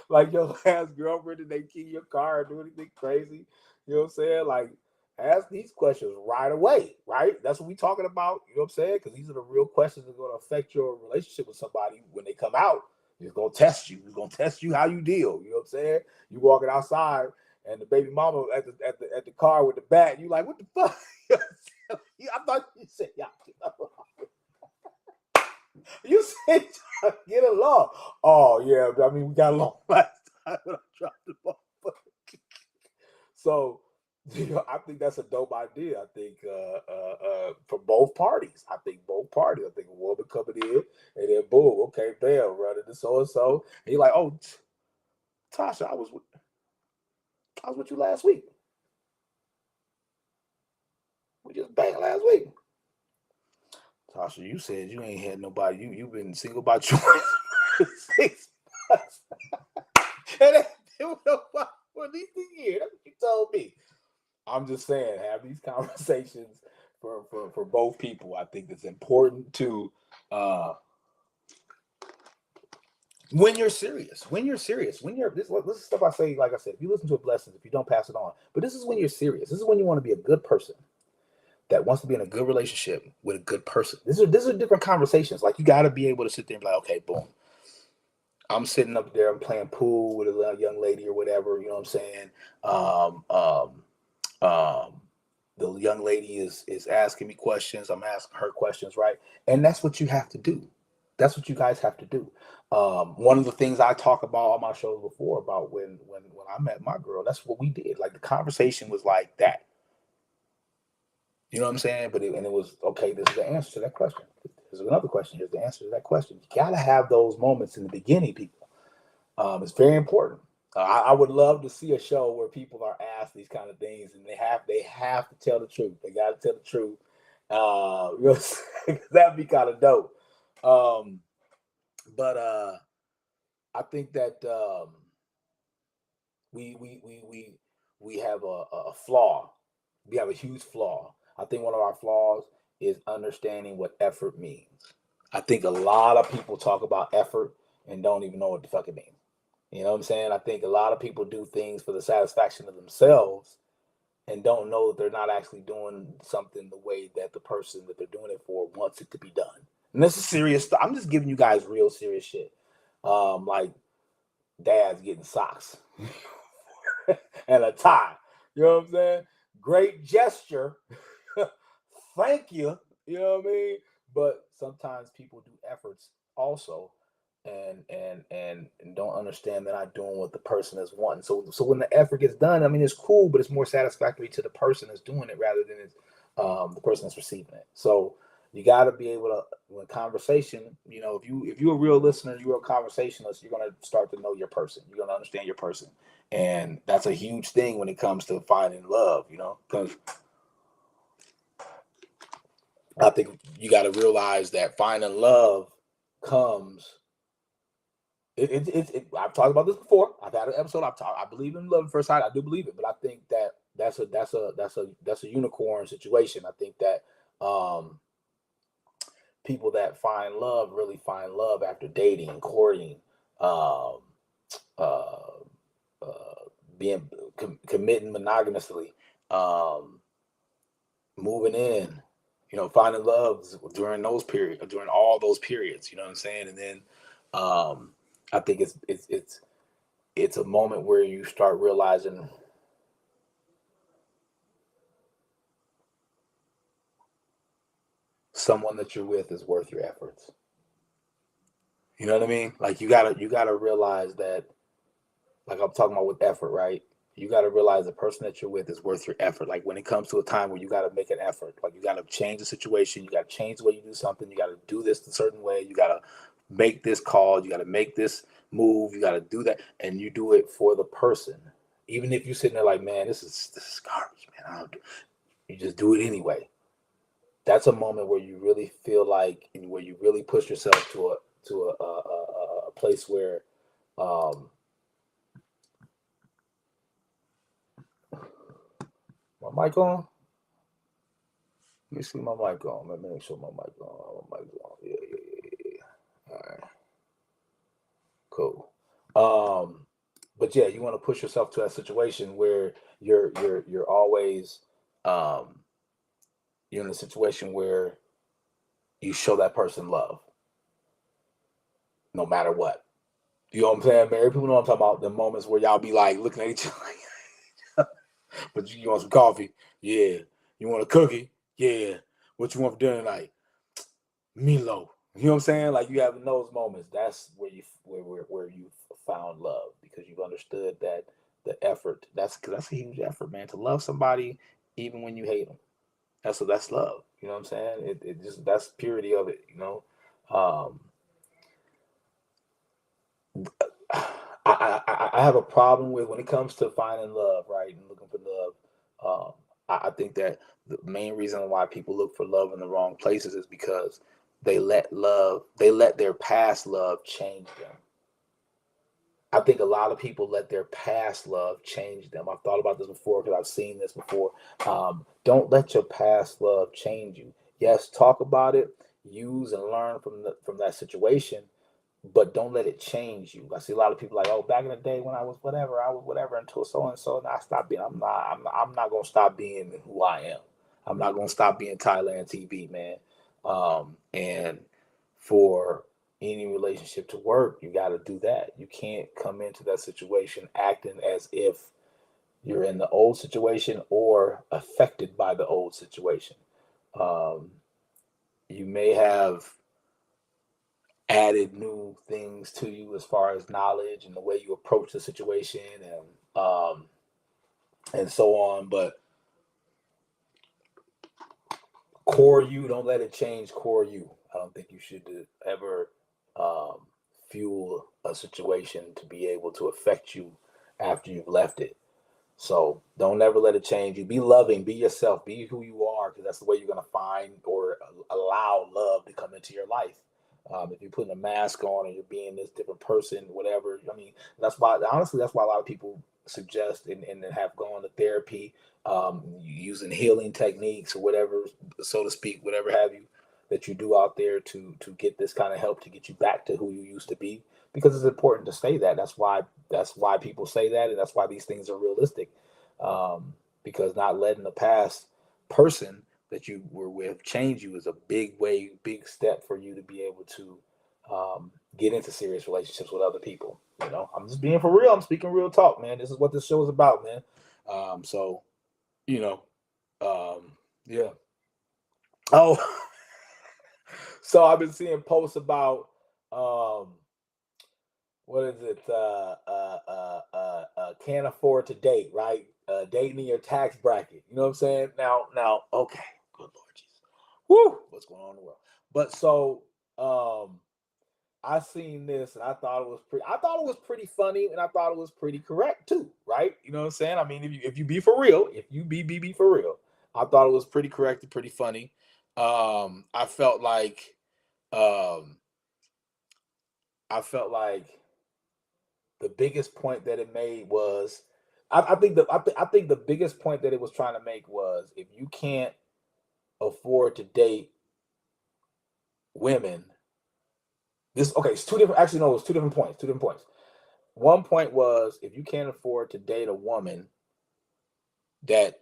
Like your last girlfriend, did they key your car or do anything crazy? You know what I'm saying? Like, ask these questions right away, right? That's what we talking about. You know what I'm saying? Because these are the real questions that are going to affect your relationship with somebody when they come out. It's going to test you. It's going to test you how you deal. You know what I'm saying? You walking outside and the baby mama at the car with the bat. You like, what the fuck? I thought you said, yeah. You said get along. Oh yeah, I mean we got along last time when I dropped the ball. So, I think that's a dope idea. I think for both parties. I think both parties. I think a woman coming in and then boom, okay, bam, running to so and so. And you're like, oh, Tasha, I was with you last week. We just banged last week. Tasha, you said you ain't had nobody. You've been single about 6 months. And it was about for at least a year. That's what you told me. I'm just saying, have these conversations for both people. I think it's important to when you're serious. When you're serious. When you're this is stuff I say. Like I said, if you listen to a blessing, if you don't pass it on. But this is when you're serious. This is when you want to be a good person that wants to be in a good relationship with a good person. These are different conversations. Like you got to be able to sit there and be like, okay, boom. I'm sitting up there, I'm playing pool with a young lady or whatever, you know what I'm saying? The young lady is asking me questions, I'm asking her questions, right? And that's what you have to do. That's what you guys have to do. One of the things I talk about on my shows before about when I met my girl, that's what we did. Like the conversation was like that. You know what I'm saying? But it was okay. This is the answer to that question. There's another question. Here's the answer to that question. You gotta have those moments in the beginning, people. It's very important. I would love to see a show where people are asked these kind of things, and they have to tell the truth. They got to tell the truth. That'd be kind of dope. But I think that we have a flaw. We have a huge flaw. I think one of our flaws is understanding what effort means. I think a lot of people talk about effort and don't even know what the fuck it means. You know what I'm saying? I think a lot of people do things for the satisfaction of themselves and don't know that they're not actually doing something the way that the person that they're doing it for wants it to be done. And this is serious stuff. I'm just giving you guys real serious shit. Like dads getting socks and a tie. You know what I'm saying? Great gesture. Thank you. You know what I mean? But sometimes people do efforts also and don't understand they're not doing what the person is wanting. So when the effort gets done, I mean it's cool, but it's more satisfactory to the person that's doing it rather than it's the person that's receiving it. So you got to be able to, when conversation, you know, if you're a real listener, you're a conversationalist, you're going to start to know your person. You're going to understand your person, and that's a huge thing when it comes to finding love. You know, because I think you got to realize that finding love comes. I've talked about this before. I've had an episode. I believe in love at first sight. I do believe it, but I think that that's a unicorn situation. I think that people that find love really find love after dating, courting, um, uh, being committing monogamously, um, moving in, you know, finding love during those periods, during all those periods. You know what I'm saying? And then I think it's a moment where you start realizing someone that you're with is worth your efforts. You know what I mean? Like you gotta realize that, like I'm talking about with effort, right? You gotta realize the person that you're with is worth your effort. Like when it comes to a time where you gotta make an effort, like you gotta change the situation, you gotta change the way you do something, you gotta do this a certain way, you gotta make this call, you gotta make this move, you gotta do that, and you do it for the person. Even if you're sitting there like, man, this is garbage, man. You just do it anyway. That's a moment where you really feel like, and where you really push yourself to a place where um, my mic on. Let me see my mic on. Let me make sure my mic on. My mic on. Yeah. All right. Cool. But yeah, you want to push yourself to that situation where you're always um, you're in a situation where you show that person love, no matter what. You know what I'm saying? Married people know what I'm talking about. The moments where y'all be like looking at each other, like, but you want some coffee? Yeah. You want a cookie? Yeah. What you want for dinner tonight? Milo. You know what I'm saying? Like you have in those moments, that's where you found love because you've understood that the effort. That's a huge effort, man. To love somebody even when you hate them. That's love. You know what I'm saying? It just that's purity of it. You know, um, I have a problem with when it comes to finding love, right, and looking for love. I think that the main reason why people look for love in the wrong places is because they let their past love change them. I think a lot of people let their past love change them. I've thought about this before because I've seen this before. Don't let your past love change you. Yes, talk about it, use and learn from that situation, but don't let it change you. I see a lot of people like, oh, back in the day when I was whatever until so and so, and I stopped being. I'm not gonna stop being who I am. I'm not gonna stop being Thailand TV, man. And for any relationship to work, you got to do that. You can't come into that situation acting as if you're in the old situation or affected by the old situation. Um, you may have added new things to you as far as knowledge and the way you approach the situation and so on. But core you, don't let it change core you. I don't think you should ever um, fuel a situation to be able to affect you after you've left it. So don't ever let it change you. Be loving, be yourself, be who you are, because that's the way you're going to find or allow love to come into your life. If you're putting a mask on and you're being this different person, whatever, I mean, that's why, honestly, that's why a lot of people suggest and have gone to therapy, using healing techniques or whatever, so to speak, whatever have you, that you do out there to get this kind of help to get you back to who you used to be. Because it's important to say that. That's why people say that, and that's why these things are realistic. Because not letting the past person that you were with change you is a big step for you to be able to get into serious relationships with other people. You know, I'm just being for real. I'm speaking real talk, man. This is what this show is about, man. So you know, yeah. Oh, so I've been seeing posts about um, what is it? Can't afford to date, right? Dating in your tax bracket. You know what I'm saying? Now, okay. Good Lord Jesus. Woo! What's going on in the world? But so, I seen this and I thought it was pretty. I thought it was pretty funny and I thought it was pretty correct too, right? You know what I'm saying? I mean, if you be for real, if you be for real, I thought it was pretty correct and pretty funny. I felt like, um, I felt like the biggest point that it made was I think the biggest point that it was trying to make was if you can't afford to date women, this okay, it's two different actually no, it's two different points. Two different points. One point was if you can't afford to date a woman that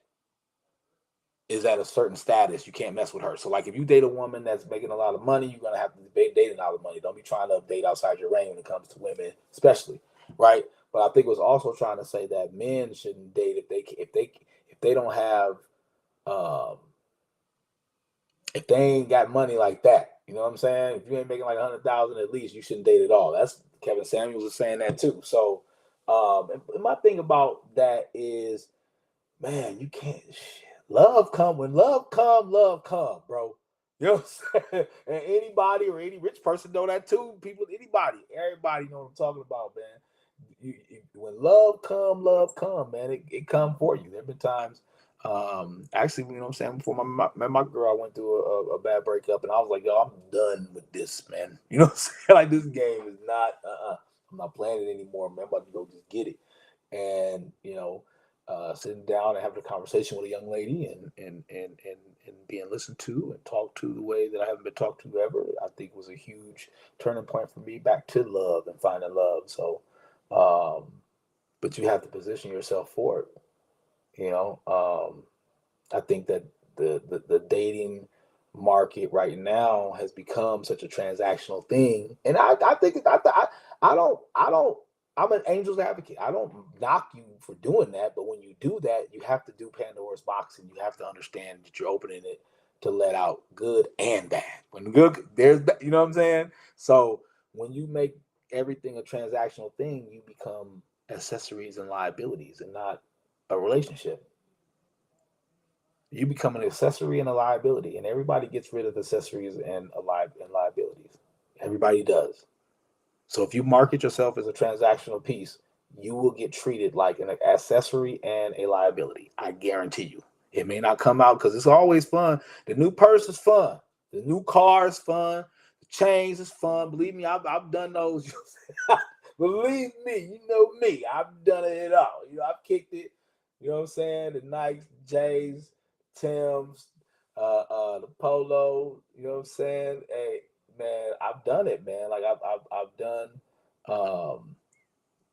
is at a certain status, you can't mess with her. So like if you date a woman that's making a lot of money, you're gonna have to date a lot of money. Don't be trying to date outside your range when it comes to women, especially, right? But I think it was also trying to say that men shouldn't date if they don't have um if they ain't got money like that. You know what I'm saying? If you ain't making like 100,000 at least, you shouldn't date at all. That's Kevin Samuels was saying that too. So and my thing about that is man, you can't. Love come when love come, bro. You know what I'm saying? And anybody or any rich person know that too. People, anybody, everybody know what I'm talking about, man. When love come, man. It come for you. There've been times, actually, you know what I'm saying. Before my girl, I went through a bad breakup, and I was like, yo, I'm done with this, man. You know what I'm saying? Like this game is not. I'm not playing it anymore, man. I'm about to go just get it, and sitting down and having a conversation with a young lady and being listened to and talked to the way that I haven't been talked to ever, I think was a huge turning point for me back to love and finding love. So, um, but you have to position yourself for it. You know, I think that the dating market right now has become such a transactional thing, and I think I don't I'm an angel's advocate. I don't knock you for doing that, but when you do that, you have to do Pandora's box, and you have to understand that you're opening it. to let out good and bad. When good, there's, you know what I'm saying? So when you make everything a transactional thing, you become accessories and liabilities and not a relationship. You become an accessory and a liability, and everybody gets rid of accessories and liabilities. Everybody does. So if you market yourself as a transactional piece, you will get treated like an accessory and a liability. I guarantee you. It may not come out because it's always fun. The new purse is fun. The new car is fun. The chains is fun. Believe me, I've done those. Believe me, you know me. I've done it all. I've kicked it. You know what I'm saying? The Nikes, J's, Tim's, the Polo. You know what I'm saying? Hey, man, I've done it, man. Like I've done, um,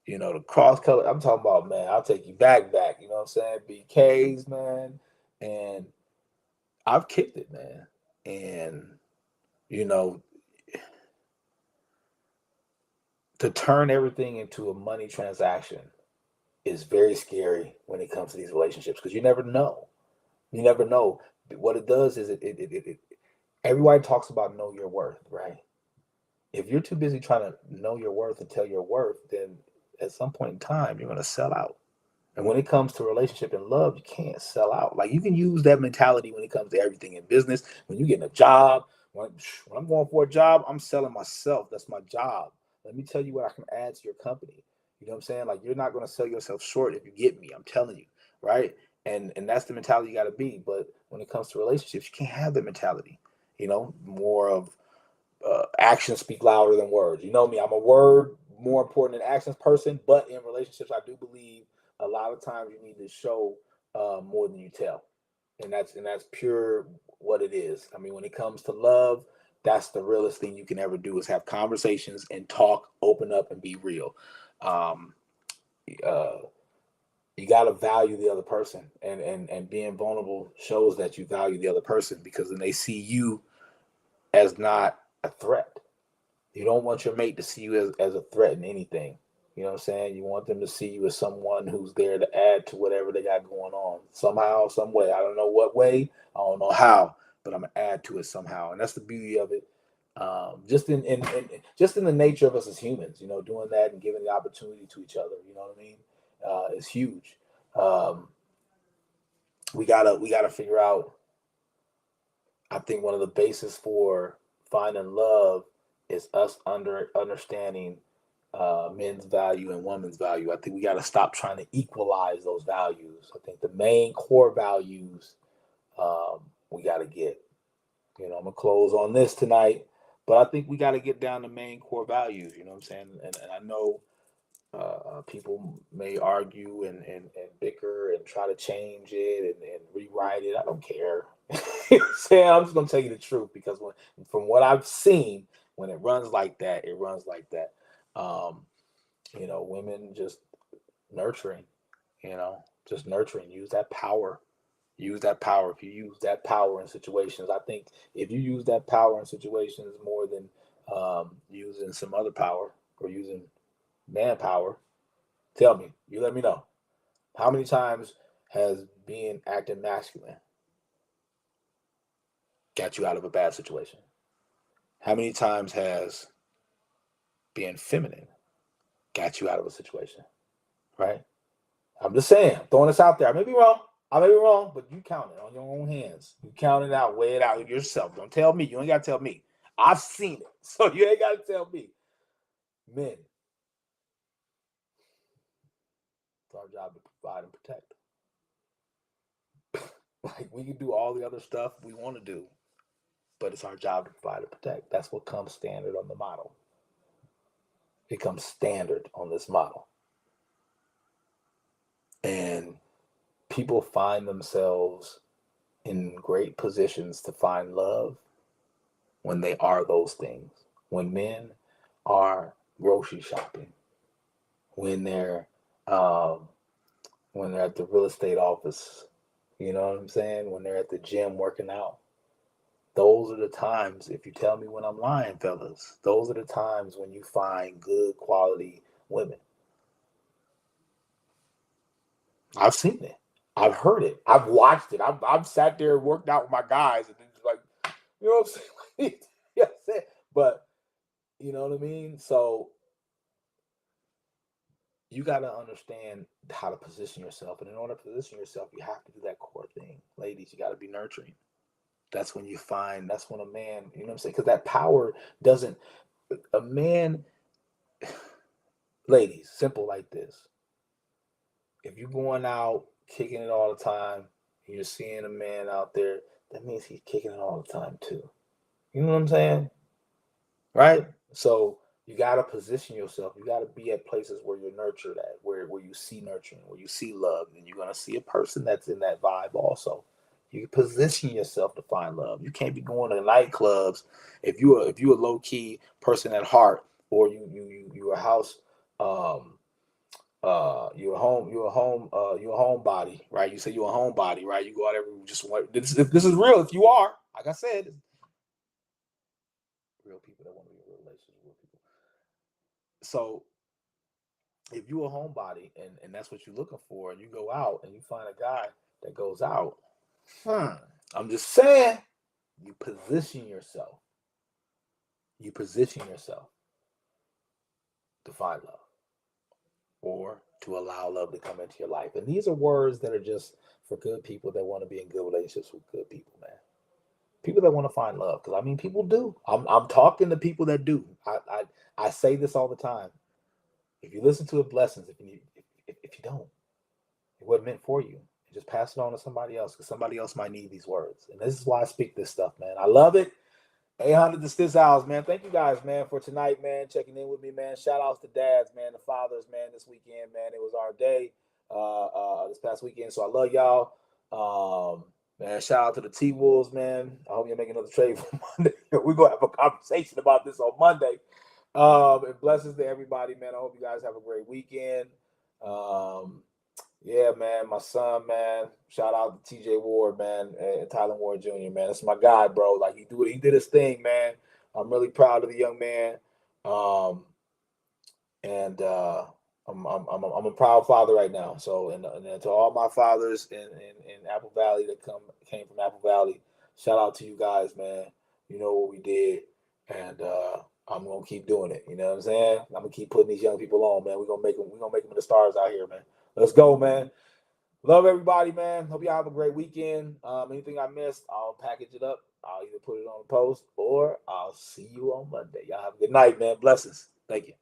the cross color. I'm talking about, man. I'll take you back. You know what I'm saying? BKs, man, and I've kicked it, man. And you know, to turn everything into a money transaction is very scary when it comes to these relationships because you never know. You never know. What it does is it everybody talks about know your worth, right? If you're too busy trying to know your worth and tell your worth, then at some point in time you're going to sell out. And when it comes to relationship and love, you can't sell out. Like you can use that mentality when it comes to everything in business. When you get a job, when I'm going for a job, I'm selling myself. That's my job. Let me tell you what I can add to your company. You know what I'm saying? Like you're not going to sell yourself short if you get me. I'm telling you, right? And that's the mentality you got to be. But when it comes to relationships, you can't have that mentality. More of actions speak louder than words. You know me, I'm a word more important than actions person, but in relationships, I do believe a lot of times you need to show more than you tell, and that's pure what it is. I mean, when it comes to love, that's the realest thing you can ever do is have conversations and talk, open up, and be real. Um, uh, you got to value the other person, and being vulnerable shows that you value the other person because then they see you as not a threat. You don't want your mate to see you as a threat in anything. You know what I'm saying? You want them to see you as someone who's there to add to whatever they got going on. Somehow, some way. I don't know what way, I don't know how, but I'm gonna add to it somehow. And that's the beauty of it. Just just in the nature of us as humans, doing that and giving the opportunity to each other, you know what I mean? Is huge. Um, we gotta figure out. I think one of the bases for finding love is us understanding men's value and women's value. I think we got to stop trying to equalize those values. I think the main core values we got to get. I'm gonna close on this tonight, but I think we got to get down to main core values. You know what I'm saying? And I know people may argue and bicker and try to change it and rewrite it. I don't care. Saying I'm just gonna tell you the truth because from what I've seen, when it runs like that, it runs like that. Um, women just nurturing, just nurturing. Use that power. Use that power. If you use that power in situations, I think if you use that power in situations more than using some other power or using manpower, tell me. You let me know. How many times has being acting masculine got you out of a bad situation? How many times has being feminine got you out of a situation? Right? I'm just saying, throwing this out there. I may be wrong. I may be wrong, but you count it on your own hands. You count it out, weigh it out yourself. Don't tell me. You ain't got to tell me. I've seen it. So you ain't got to tell me. Men, it's our job to provide and protect. Like we can do all the other stuff we want to do, but it's our job to provide and protect. That's what comes standard on the model. It comes standard on this model. And people find themselves in great positions to find love when they are those things. When men are grocery shopping, when they're um, when they're at the real estate office, you know what I'm saying? When they're at the gym working out. Those are the times, if you tell me when I'm lying, fellas, those are the times when you find good quality women. I've seen it. I've heard it. I've watched it. I've sat there and worked out with my guys and then You know what I'm saying? Yeah, but you know what I mean? So you got to understand how to position yourself. And in order to position yourself, you have to do that core thing. Ladies, you got to be nurturing. That's when you find, that's when a man, you know what I'm saying? Because that power doesn't, a man, ladies, simple like this. If you're going out kicking it all the time, and you're seeing a man out there, that means he's kicking it all the time too. You know what I'm saying? Right? So you got to position yourself. You got to be at places where you're nurtured at, where you see nurturing, where you see love, and you're gonna see a person that's in that vibe also. You position yourself to find love. You can't be going to nightclubs if you a low key person at heart, or you a house um you're a homebody, right? You say you're a homebody, right? You go out every just want this is real. If you are, like I said, real people that want to be in a relationship with people. So if you're a homebody and that's what you're looking for, and you go out and you find a guy that goes out, I'm just saying, you position yourself. You position yourself to find love or to allow love to come into your life. And these are words that are just for good people that want to be in good relationships with good people, man. People that want to find love, because I mean, people do. I'm talking to people that do. I say this all the time. If you listen to it, blessings. If you don't, it wasn't meant for you. Just pass it on to somebody else, because somebody else might need these words. And this is why I speak this stuff, man. I love it. 800 to Stis Hours, man. Thank you guys, man, for tonight, man. Checking in with me, man. Shout outs to dads, man, the fathers, man. This weekend, man, it was our day. This past weekend, so I love y'all. Man, shout out to the T Wolves, man. I hope you're making another trade for Monday. We're gonna have a conversation about this on Monday. And blessings to everybody, man. I hope you guys have a great weekend. Yeah, man, my son, man. Shout out to TJ Ward, man, and Tyler Ward Jr., man. That's my guy, bro. Like he did his thing, man. I'm really proud of the young man. Um, and I'm a proud father right now. So and to all my fathers in Apple Valley that came from Apple Valley, shout out to you guys, man. You know what we did, and I'm gonna keep doing it. You know what I'm saying? I'm gonna keep putting these young people on, man. We're gonna make them the stars out here, man. Let's go, man. Love everybody, man. Hope y'all have a great weekend. Anything I missed, I'll package it up. I'll either put it on a post or I'll see you on Monday. Y'all have a good night, man. Blessings. Thank you.